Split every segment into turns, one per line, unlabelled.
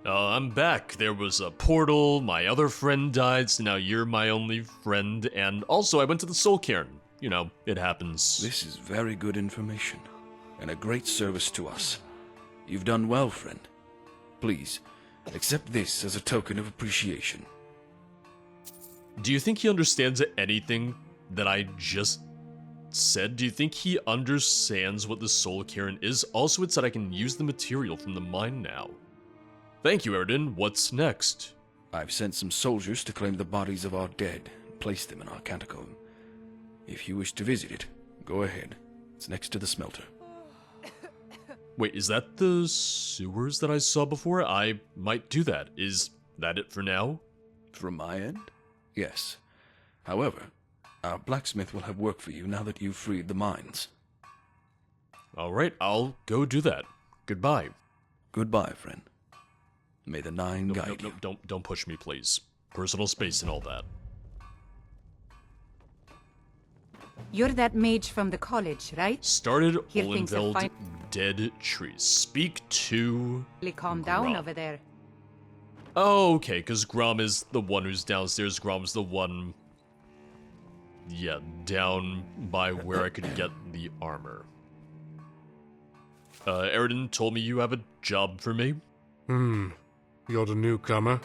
I'm back. There was a portal, my other friend died, so now you're my only friend, and also I went to the Soul Cairn. You know, it happens.
This is very good information, and a great service to us. You've done well, friend. Please, accept this as a token of appreciation.
Do you think he understands anything that I just said? Do you think he understands what the Soul Cairn is? Also, it said I can use the material from the mine now. Thank you, Eredin. What's next?
I've sent some soldiers to claim the bodies of our dead and place them in our catacomb. If you wish to visit it, go ahead. It's next to the smelter.
Wait, is that the sewers that I saw before? I might do that. Is that it for now?
From my end? Yes. However, our blacksmith will have work for you now that you've freed the mines.
Alright, I'll go do that. Goodbye.
Goodbye, friend. May the Nine guide you.
Don't push me, please. Personal space and all that.
You're that mage from the college, right?
Started
Hear things are
Olenveld
fine.
dead trees. Speak to...
Calm down
Grom.
over there.
Oh, okay, because Grom is the one who's downstairs. Grom's the one... Yeah, down by where I could get the armor. Eredin told me you have a job for me.
You're the newcomer?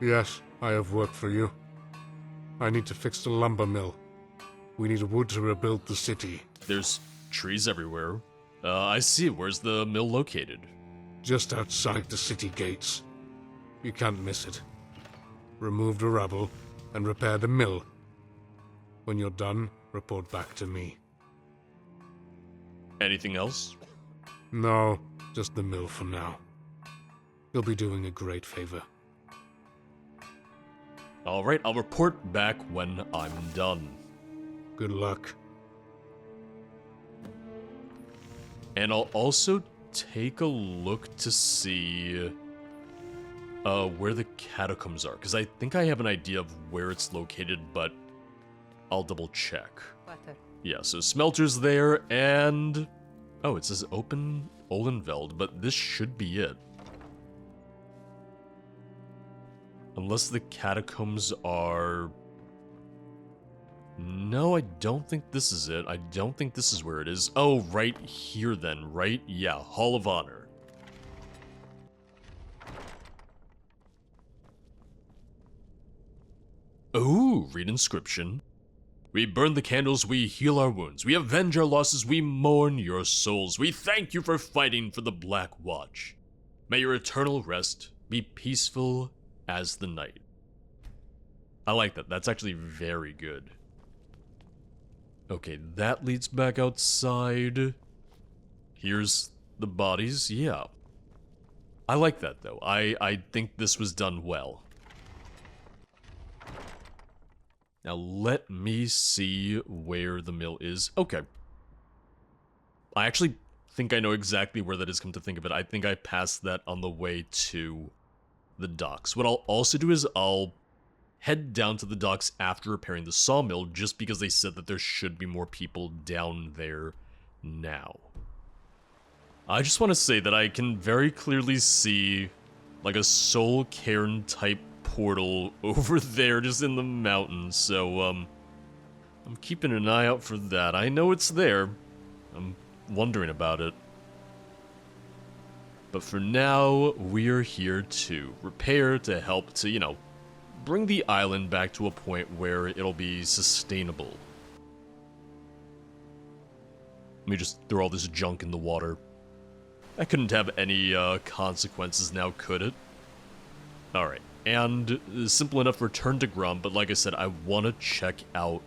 Yes, I have work for you. I need to fix the lumber mill. We need wood to rebuild the city.
There's trees everywhere. I see. Where's the mill located?
Just outside the city gates. You can't miss it. Remove the rubble and repair the mill. When you're done, report back to me.
Anything else?
No, just the mill for now. You'll be doing a great favor.
Alright, I'll report back when I'm done.
Good luck.
And I'll also take a look to see where the catacombs are, because I think I have an idea of where it's located, but I'll double check.
Butter.
Yeah, so smelter's there, and... Oh, it says open Olenveld, but this should be it. Unless the catacombs are... No, I don't think this is it. I don't think this is where it is. Oh, right here then, right? Yeah, Hall of Honor. Ooh, read inscription. We burn the candles, we heal our wounds. We avenge our losses, we mourn your souls. We thank you for fighting for the Black Watch. May your eternal rest be peaceful as the night. I like that. That's actually very good. Okay, that leads back outside. Here's the bodies. Yeah. I like that, though. I think this was done well. Now let me see where the mill is. Okay. I actually think I know exactly where that is, come to think of it. I think I passed that on the way to the docks. What I'll also do is I'll head down to the docks after repairing the sawmill, just because they said that there should be more people down there now. I just want to say that I can very clearly see like a Soul Cairn type portal over there just in the mountains, so I'm keeping an eye out for that. I know it's there. I'm wondering about it. But for now, we're here to repair, to help to, you know, bring the island back to a point where it'll be sustainable. Let me just throw all this junk in the water. That couldn't have any consequences now, could it? Alright, and simple enough, return to Grum, but like I said, I want to check out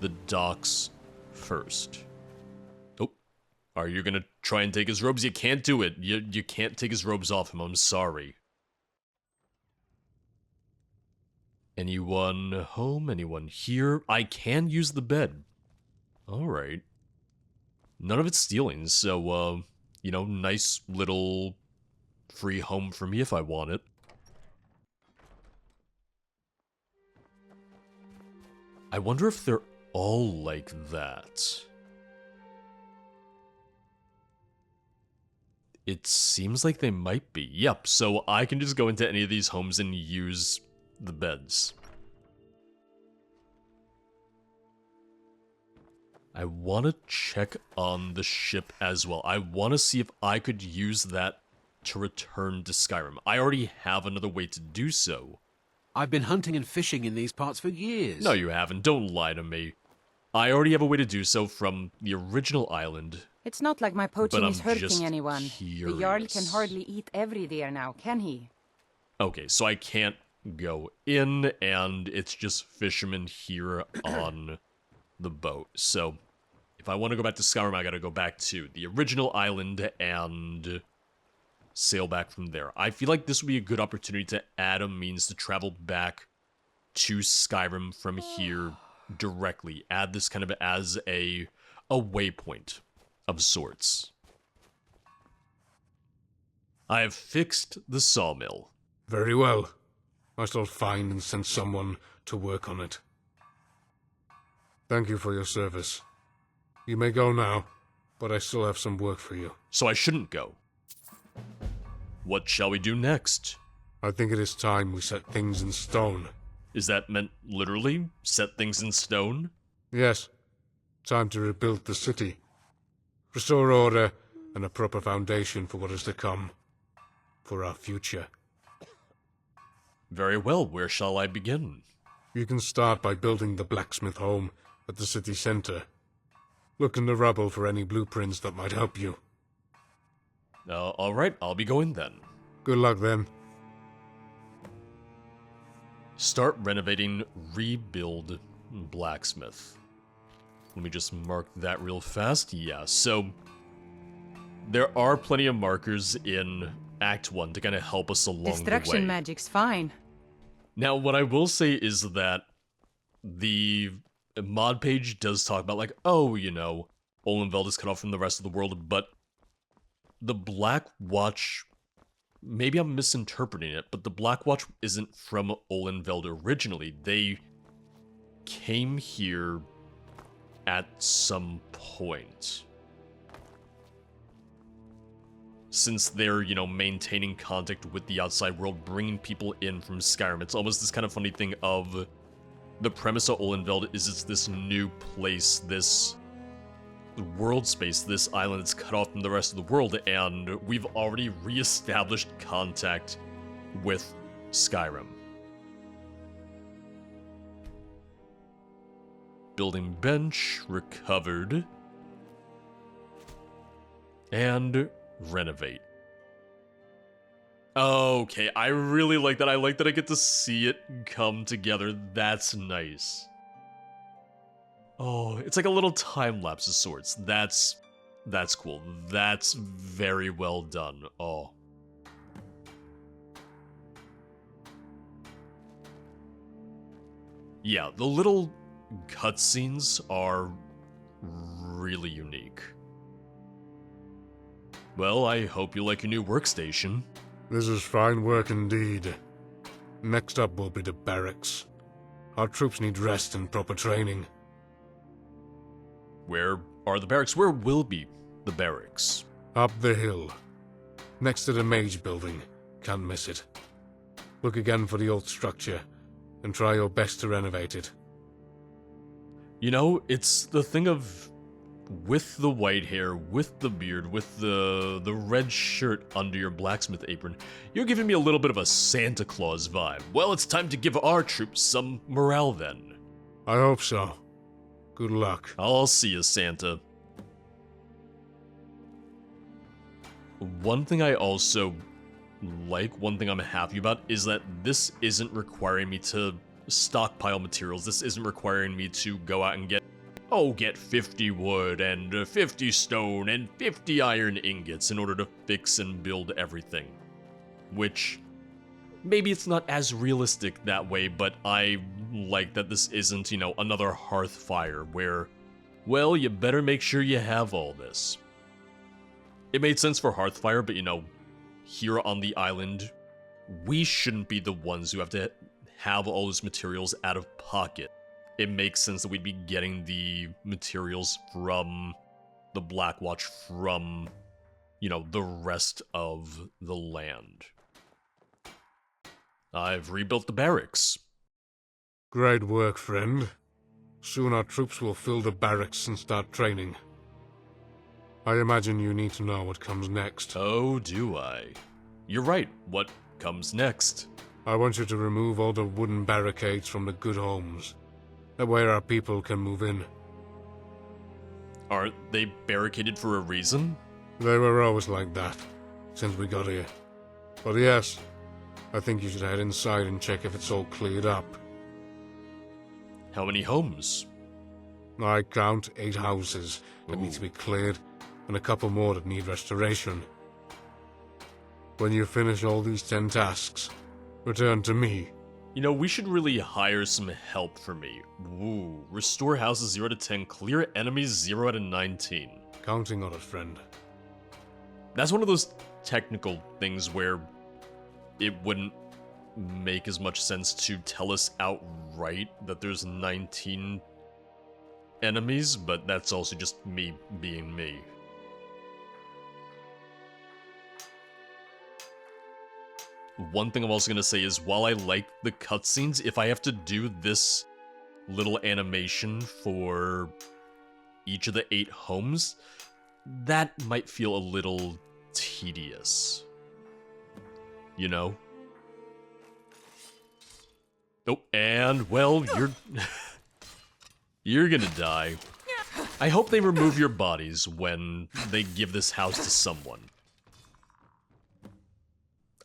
the docks first. Oh, are you gonna try and take his robes? You can't do it. You can't take his robes off him, I'm sorry. Anyone home? Anyone here? I can use the bed. Alright. None of it's stealing, so, you know, nice little free home for me if I want it. I wonder if they're all like that. It seems like they might be. Yep, so I can just go into any of these homes and use the beds. I want to check on the ship as well. I want to see if I could use that to return to Skyrim. I already have another way to do so.
I've been hunting and fishing in these parts for years.
No, you haven't. Don't lie to me. I already have a way to do so from the original island.
It's not like my poaching
But
is
I'm
hurting
just
anyone.
curious.
The Jarl can hardly eat every deer now, can he?
Okay, so I can't go in, and it's just fishermen here on the boat. So, if I want to go back to Skyrim, I gotta go back to the original island and sail back from there. I feel like this would be a good opportunity to add a means to travel back to Skyrim from here directly. Add this kind of as a waypoint of sorts. I have fixed the sawmill.
Very well. I shall find and send someone to work on it. Thank you for your service. You may go now, but I still have some work for you.
So I shouldn't go. What shall we do next?
I think it is time we set things in stone.
Is that meant literally? Set things in stone?
Yes, time to rebuild the city. Restore order and a proper foundation for what is to come. For our future.
Very well, where shall I begin?
You can start by building the blacksmith home at the city center. Look in the rubble for any blueprints that might help you.
Alright, I'll be going then.
Good luck then.
Start renovating, rebuild blacksmith. Let me just mark that real fast. Yeah, so there are plenty of markers in Act 1 to kind of help us along the way.
Destruction magic's fine.
Now, what I will say is that the mod page does talk about, like, oh, you know, Olenveld is cut off from the rest of the world, but the Black Watch, maybe I'm misinterpreting it, but the Black Watch isn't from Olenveld originally. They came here at some point. Since they're, you know, maintaining contact with the outside world, bringing people in from Skyrim. It's almost this kind of funny thing of the premise of Olenveld is it's this new place, this world space, this island that's cut off from the rest of the world, and we've already re-established contact with Skyrim. Building bench, recovered. And renovate. Okay, I really like that. I like that I get to see it come together. That's nice. Oh, it's like a little time lapse of sorts. That's cool. That's very well done. Oh. Yeah, the little cutscenes are really unique. Well, I hope you like your new workstation.
This is fine work indeed. Next up will be the barracks. Our troops need rest and proper training.
Where are the barracks? Where will be the barracks?
Up the hill. Next to the mage building. Can't miss it. Look again for the old structure, and try your best to renovate it.
You know, it's the thing of, with the white hair, with the beard, with the red shirt under your blacksmith apron, you're giving me a little bit of a Santa Claus vibe. Well, it's time to give our troops some morale then.
I hope so. Good luck.
I'll see you, Santa. One thing I also like, one thing I'm happy about, is that this isn't requiring me to stockpile materials. This isn't requiring me to go out and get 50 wood and 50 stone and 50 iron ingots in order to fix and build everything. Which, maybe it's not as realistic that way, but I like that this isn't, you know, another hearth fire where, well, you better make sure you have all this. It made sense for Hearthfire, but you know, here on the island, we shouldn't be the ones who have to have all those materials out of pocket. It makes sense that we'd be getting the materials from the Black Watch from, the rest of the land. I've rebuilt the barracks.
Great work, friend. Soon our troops will fill the barracks and start training. I imagine you need to know what comes next.
Oh, do I? You're right. What comes next?
I want you to remove all the wooden barricades from the good homes. That way our people can move in.
Aren't they barricaded for a reason?
They were always like that, since we got here. But yes, I think you should head inside and check if it's all cleared up.
How many homes?
I count 8 houses that need to be cleared, and a couple more that need restoration. When you finish all these 10 tasks, return to me.
We should really hire some help for me. Woo. Restore houses 0 to 10, clear enemies 0 out of 19.
Counting on it, friend.
That's one of those technical things where it wouldn't make as much sense to tell us outright that there's 19 enemies, but that's also just me being me. One thing I'm also going to say is, while I like the cutscenes, if I have to do this little animation for each of the 8 homes, that might feel a little tedious. Oh, and, well, you're gonna die. I hope they remove your bodies when they give this house to someone.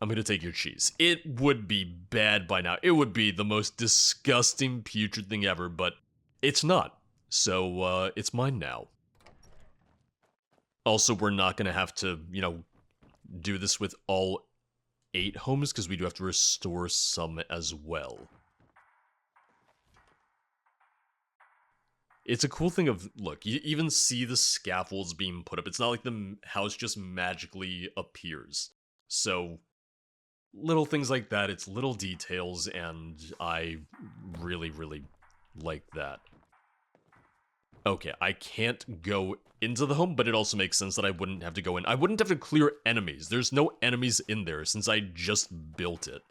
I'm gonna take your cheese. It would be bad by now. It would be the most disgusting, putrid thing ever, but it's not. So, it's mine now. Also, we're not gonna have to, do this with all 8 homes, because we do have to restore some as well. It's a cool thing of, look, you even see the scaffolds being put up. It's not like the house just magically appears. So, little things like that, it's little details, and I really, really like that. Okay, I can't go into the home, but it also makes sense that I wouldn't have to go in. I wouldn't have to clear enemies. There's no enemies in there since I just built it.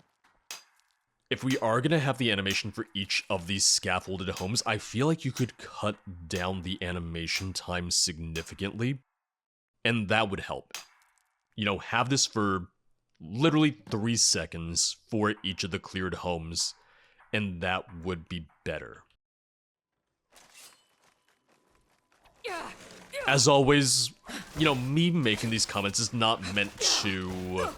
If we are going to have the animation for each of these scaffolded homes, I feel like you could cut down the animation time significantly, and that would help. Have this for literally 3 seconds for each of the cleared homes, and that would be better. As always, me making these comments is not meant to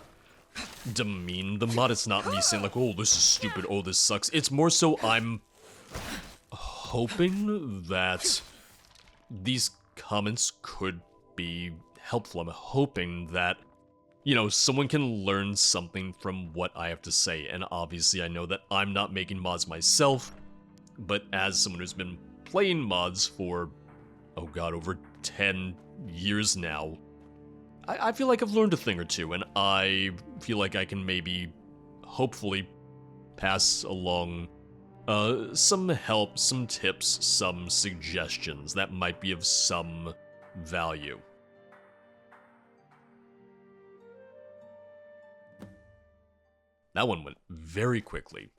demean the mod. It's not me saying like, oh, this is stupid, oh, this sucks. It's more so I'm hoping that these comments could be helpful. I'm hoping that, someone can learn something from what I have to say. And obviously I know that I'm not making mods myself, but as someone who's been playing mods for, oh god, over 10 years now, I feel like I've learned a thing or two, and I feel like I can maybe, hopefully, pass along some help, some tips, some suggestions that might be of some value. That one went very quickly.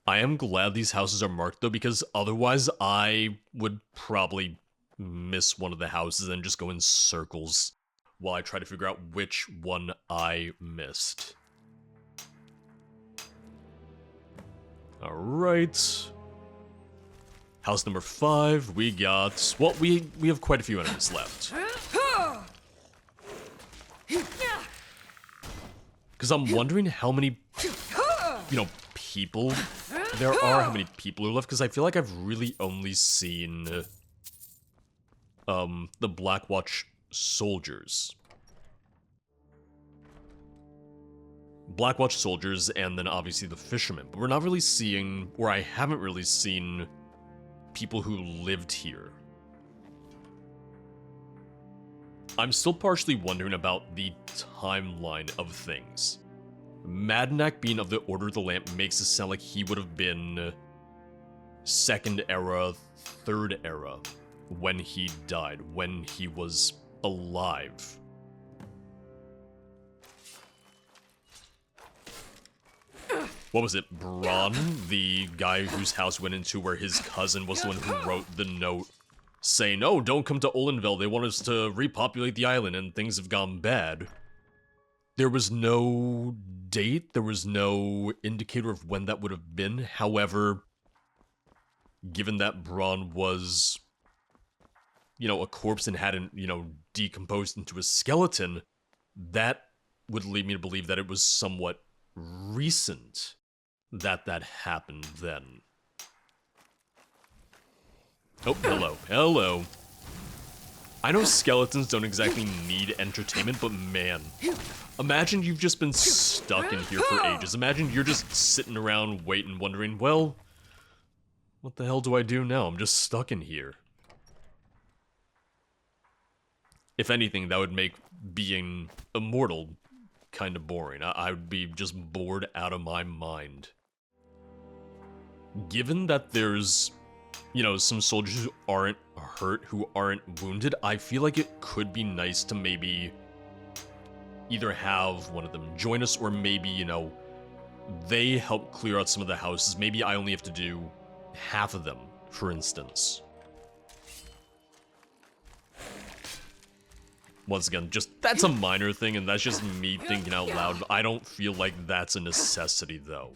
I am glad these houses are marked, though, because otherwise I would probably miss one of the houses and just go in circles while I try to figure out which one I missed. Alright. House number 5, we got... Well, we have quite a few enemies left. Because I'm wondering how many, people there are, how many people are left, because I feel like I've really only seen, the Blackwatch soldiers. Blackwatch soldiers, and then obviously the fishermen. But we're not really seeing, or I haven't really seen, people who lived here. I'm still partially wondering about the timeline of things. Madnak being of the Order of the Lamp makes it sound like he would have been Second Era, Third Era when he died, when he was alive. what was it, Braun, the guy whose house went into where his cousin was the one who wrote the note saying, oh, don't come to Olenveld, they want us to repopulate the island and things have gone bad. There was no date, there was no indicator of when that would have been. However, given that Braun was, a corpse and hadn't, decomposed into a skeleton, that would lead me to believe that it was somewhat recent that happened then. Oh, hello. I know skeletons don't exactly need entertainment, but man, imagine you've just been stuck in here for ages. Imagine you're just sitting around waiting, wondering, well, what the hell do I do now? I'm just stuck in here. If anything, that would make being immortal kind of boring. I would be just bored out of my mind. Given that there's, some soldiers who aren't hurt, who aren't wounded, I feel like it could be nice to maybe either have one of them join us, or maybe, they help clear out some of the houses. Maybe I only have to do half of them, for instance. Once again, that's a minor thing, and that's just me thinking out loud. I don't feel like that's a necessity, though.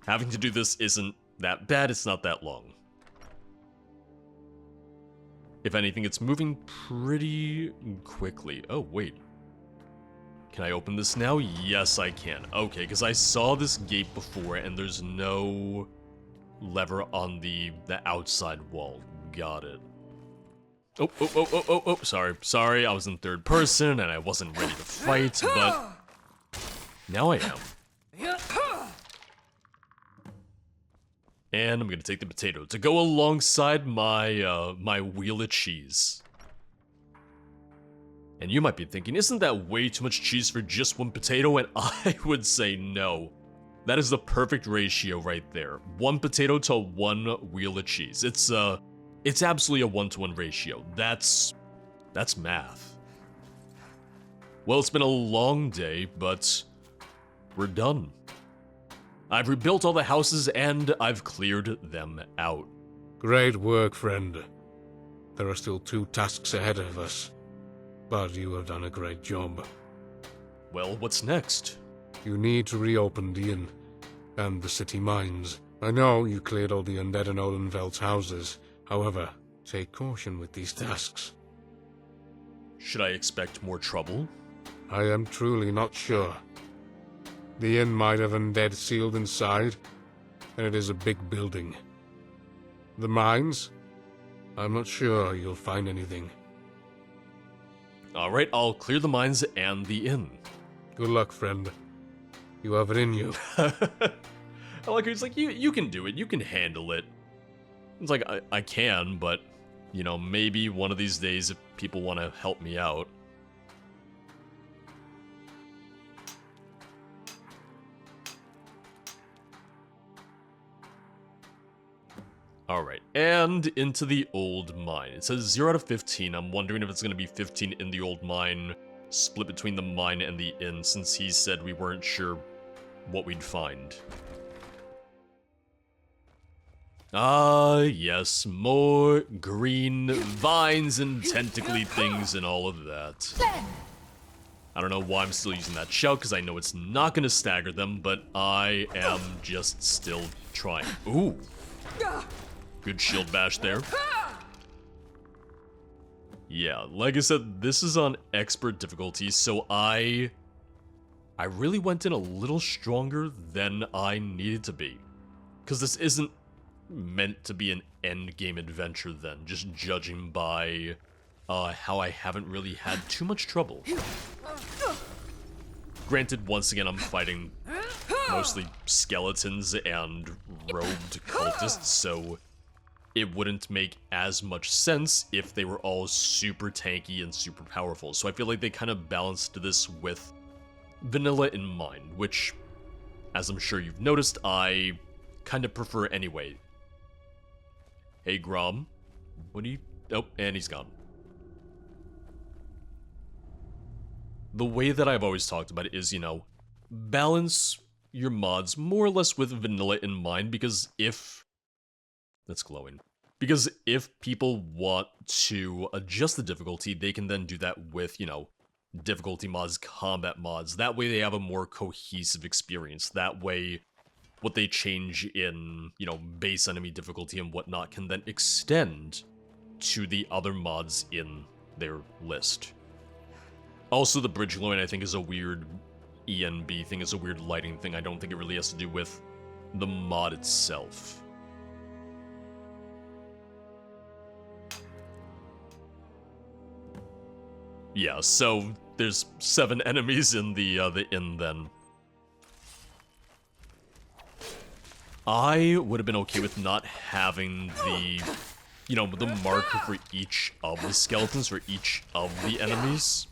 Having to do this isn't that bad, it's not that long. If anything, it's moving pretty quickly. Oh, wait. Can I open this now? Yes, I can. Okay, because I saw this gate before, and there's no lever on the outside wall. Got it. Oh, sorry, I was in third person, and I wasn't ready to fight, but now I am. And I'm gonna take the potato to go alongside my, my wheel of cheese. And you might be thinking, isn't that way too much cheese for just one potato? And I would say no. That is the perfect ratio right there. One potato to one wheel of cheese. It's absolutely a 1-to-1 ratio. That's math. Well, it's been a long day, but we're done. I've rebuilt all the houses and I've cleared them out.
Great work, friend. There are still 2 tasks ahead of us, but you have done a great job.
Well, what's next?
You need to reopen the inn and the city mines. I know you cleared all the undead in Olenveld's houses. However, take caution with these tasks.
Should I expect more trouble?
I am truly not sure. The inn might have undead sealed inside, and it is a big building. The mines? I'm not sure you'll find anything.
Alright, I'll clear the mines and the inn.
Good luck, friend. You have it in you.
I like how he's like, you can do it, you can handle it. It's like, I can, but, maybe one of these days if people want to help me out. Alright, and into the old mine. It says 0 out of 15. I'm wondering if it's going to be 15 in the old mine, split between the mine and the inn, since he said we weren't sure what we'd find. Ah, yes, more green vines and tentacly things and all of that. I don't know why I'm still using that shout, because I know it's not going to stagger them, but I am just still trying. Ooh. Good shield bash there. Yeah, like I said, this is on expert difficulty, so I really went in a little stronger than I needed to be. Because this isn't meant to be an endgame adventure then, just judging by how I haven't really had too much trouble. Granted, once again, I'm fighting mostly skeletons and robed cultists, so it wouldn't make as much sense if they were all super tanky and super powerful. So I feel like they kind of balanced this with vanilla in mind, which, as I'm sure you've noticed, I kind of prefer anyway. Hey, Grom. What do you... Oh, and he's gone. The way that I've always talked about it is, balance your mods more or less with vanilla in mind, because if... That's glowing. Because if people want to adjust the difficulty, they can then do that with, you know, difficulty mods, combat mods. That way they have a more cohesive experience. That way what they change in, you know, base enemy difficulty and whatnot can then extend to the other mods in their list. Also, the bridge glowing, I think, is a weird ENB thing. It's a weird lighting thing. I don't think it really has to do with the mod itself. Yeah, so there's 7 enemies in the inn then. I would have been okay with not having the, you know, the marker for each of the skeletons, for each of the enemies.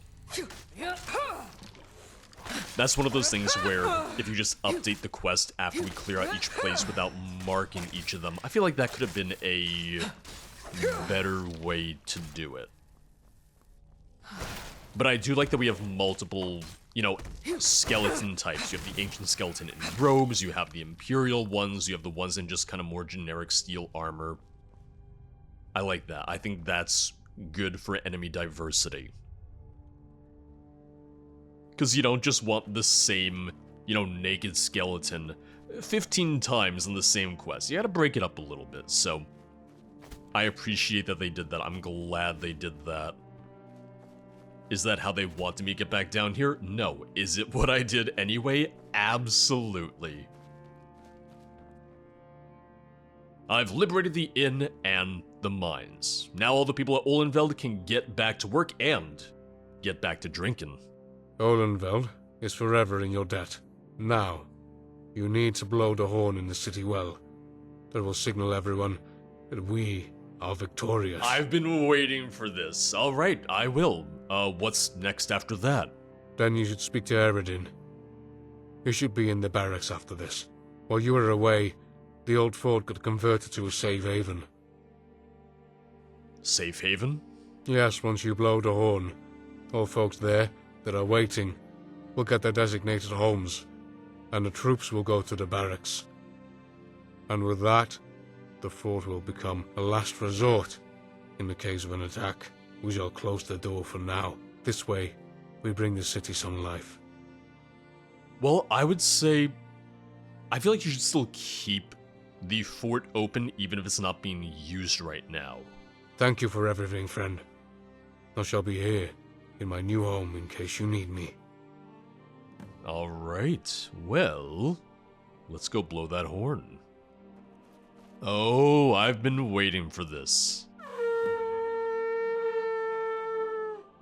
That's one of those things where if you just update the quest after we clear out each place without marking each of them, I feel like that could have been a better way to do it. But I do like that we have multiple, you know, skeleton types. You have the ancient skeleton in robes, you have the imperial ones, you have the ones in just kind of more generic steel armor. I like that. I think that's good for enemy diversity. Because you don't just want the same, you know, naked skeleton 15 times in the same quest. You gotta break it up a little bit, so I appreciate that they did that. I'm glad they did that. Is that how they wanted me to get back down here? No. Is it what I did anyway? Absolutely. I've liberated the inn and the mines. Now all the people at Olenveld can get back to work and get back to drinking.
Olenveld is forever in your debt. Now, you need to blow the horn in the city well. That will signal everyone that we are victorious.
I've been waiting for this. Alright, I will. What's next after that?
Then you should speak to Eredin. You should be in the barracks after this. While you were away, the old fort got converted to a safe haven.
Safe haven?
Yes, once you blow the horn, all folks there that are waiting will get their designated homes, and the troops will go to the barracks. And with that, the fort will become a last resort in the case of an attack. We shall close the door for now. This way, we bring the city some life.
Well, I would say, I feel like you should still keep the fort open even if it's not being used right now.
Thank you for everything, friend. I shall be here in my new home in case you need me.
Alright, well, let's go blow that horn. Oh, I've been waiting for this.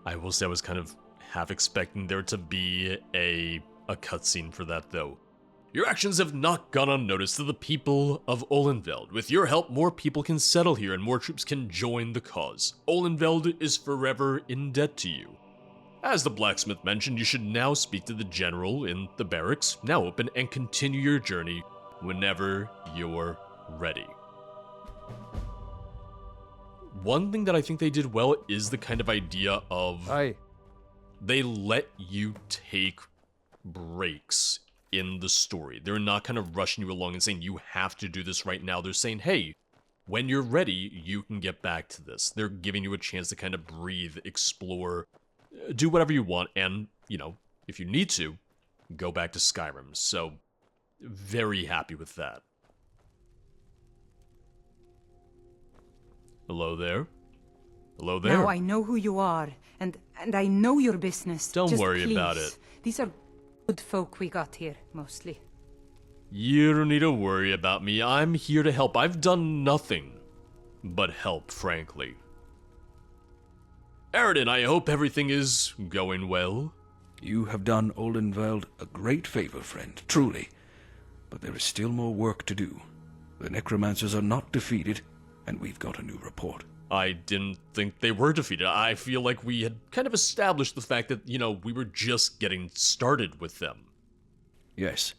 I will say I was kind of half expecting there to be a cutscene for that, though. Your actions have not gone unnoticed to the people of Olenveld. With your help, more people can settle here and more troops can join the cause. Olenveld is forever in debt to you. As the blacksmith mentioned, you should now speak to the general in the barracks, now open, and continue your journey whenever you're ready. One thing that I think they did well is the kind of idea of they let you take breaks in the story. They're not kind of rushing you along and saying you have to do this right now. They're saying, hey, when you're ready, you can get back to this. They're giving you a chance to kind of breathe, explore, do whatever you want, and, you know, if you need to, go back to Skyrim. So, very happy with that. Hello there? Hello there?
Now I know who you are, and I know your business.
Don't
Just
worry
please.
about it.
These are good folk we got here, mostly.
You don't need to worry about me. I'm here to help. I've done nothing but help, frankly. Eredin, I hope everything is going well.
You have done Olenveld a great favor, friend, truly. But there is still more work to do. The Necromancers are not defeated, and we've got a new report.
I didn't think they were defeated. I feel like we had kind of established the fact that, you know, we were just getting started with them.
Yes.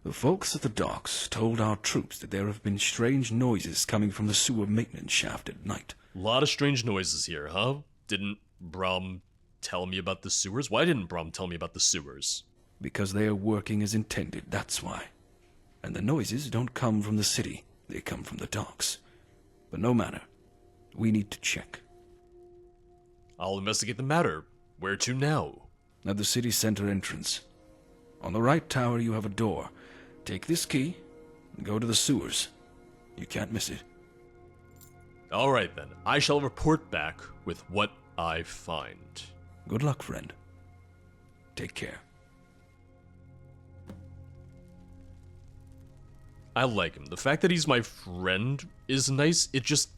The folks at the docks told our troops that there have been strange noises coming from the sewer maintenance shaft at night.
A lot of strange noises here, huh? Didn't Brom tell me about the sewers? Why didn't Brom tell me about the sewers?
Because they are working as intended, that's why. And the noises don't come from the city, they come from the docks. But no matter, we need to check.
I'll investigate the matter. Where to now?
At the city center entrance. On the right tower you have a door. Take this key and go to the sewers. You can't miss it.
Alright then, I shall report back with what I find.
Good luck, friend. Take care.
I like him. The fact that he's my friend is nice. It just...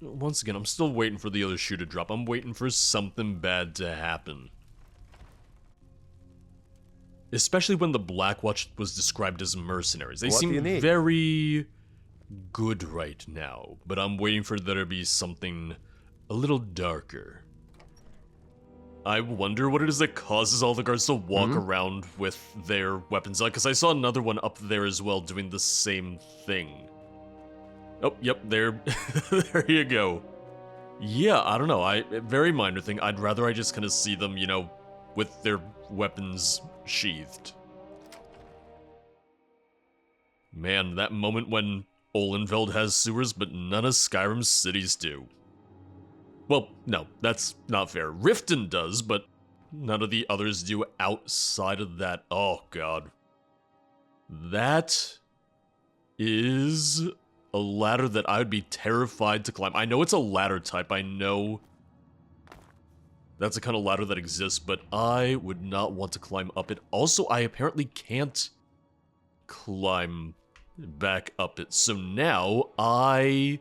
Once again, I'm still waiting for the other shoe to drop. I'm waiting for something bad to happen. Especially when the Blackwatch was described as mercenaries. They seem very good right now. But I'm waiting for there to be something a little darker. I wonder what it is that causes all the guards to walk around with their weapons out, because I saw another one up there as well doing the same thing. Oh, yep, there, there you go. Yeah, I don't know, very minor thing. I'd rather I just kind of see them, you know, with their weapons sheathed. Man, that moment when Olenveld has sewers, but none of Skyrim's cities do. Well, no, that's not fair. Riften does, but none of the others do outside of that. Oh, God. That is a ladder that I would be terrified to climb. I know it's a ladder type. I know that's a kind of ladder that exists, but I would not want to climb up it. Also, I apparently can't climb back up it. So now I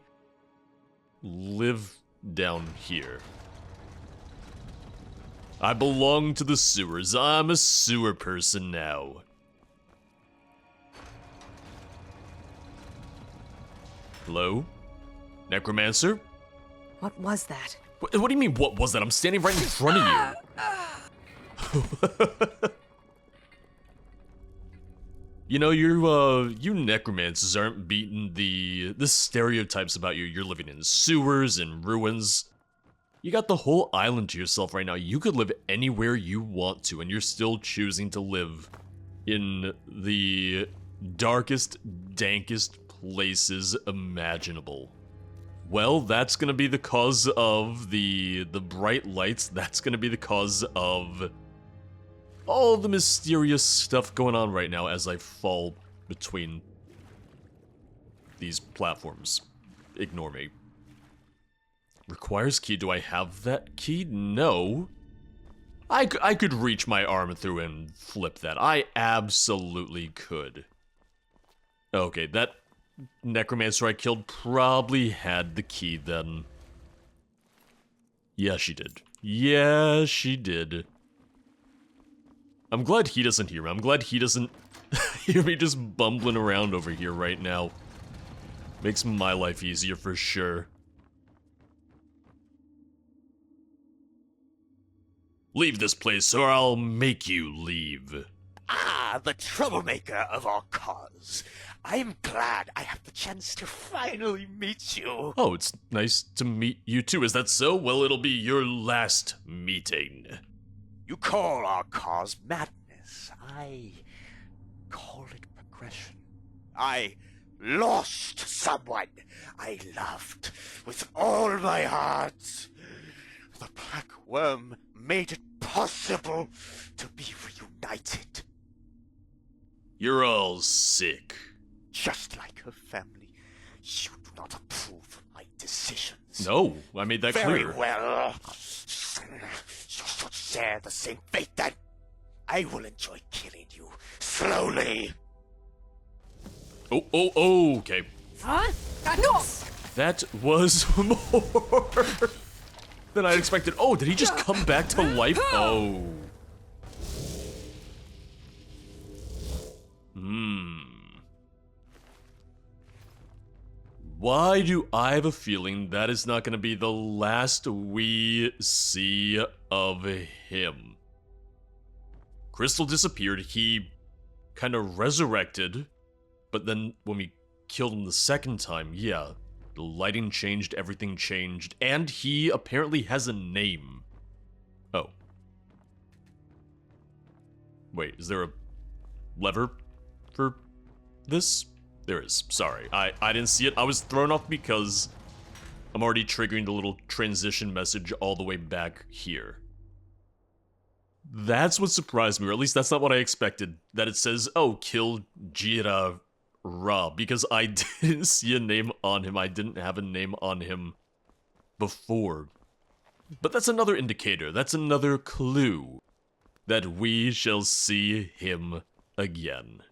live down here. I belong to the sewers. I'm a sewer person now. Hello? Necromancer?
What was that?
What do you mean, what was that? I'm standing right in front of you. You know, you necromancers aren't beating the stereotypes about you. You're living in sewers and ruins. You got the whole island to yourself right now. You could live anywhere you want to, and you're still choosing to live in the darkest, dankest places imaginable. Well, that's gonna be the cause of the bright lights. That's gonna be the cause of all the mysterious stuff going on right now as I fall between these platforms. Ignore me. Requires key. Do I have that key? No. I could reach my arm through and flip that. I absolutely could. Okay, that necromancer I killed probably had the key then. Yeah, she did. Yeah, she did. I'm glad he doesn't hear me. I'm glad he doesn't hear me just bumbling around over here right now. Makes my life easier for sure. Leave this place or I'll make you leave.
Ah, the troublemaker of our cause. I am glad I have the chance to finally meet you.
Oh, it's nice to meet you too. Is that so? Well, it'll be your last meeting.
You call our cause madness. I call it progression. I lost someone I loved with all my heart. The black worm made it possible to be reunited.
You're all sick.
Just like her family, you do not approve of my decisions.
No, I made that
Very
clear.
well. You should share the same fate then. I will enjoy killing you slowly.
Oh, okay.
Huh? No!
That was more than I expected. Oh, did he just come back to life? Oh. Why do I have a feeling that is not going to be the last we see of him? Crystal disappeared. He kind of resurrected. But then when we killed him the second time, yeah, the lighting changed, everything changed, and he apparently has a name. Oh. Wait, is there a lever for this? There is. Sorry. I didn't see it. I was thrown off because I'm already triggering the little transition message all the way back here. That's what surprised me, or at least that's not what I expected. That it says, oh, kill Jira Ra, because I didn't see a name on him. I didn't have a name on him before. But that's another indicator. That's another clue that we shall see him again.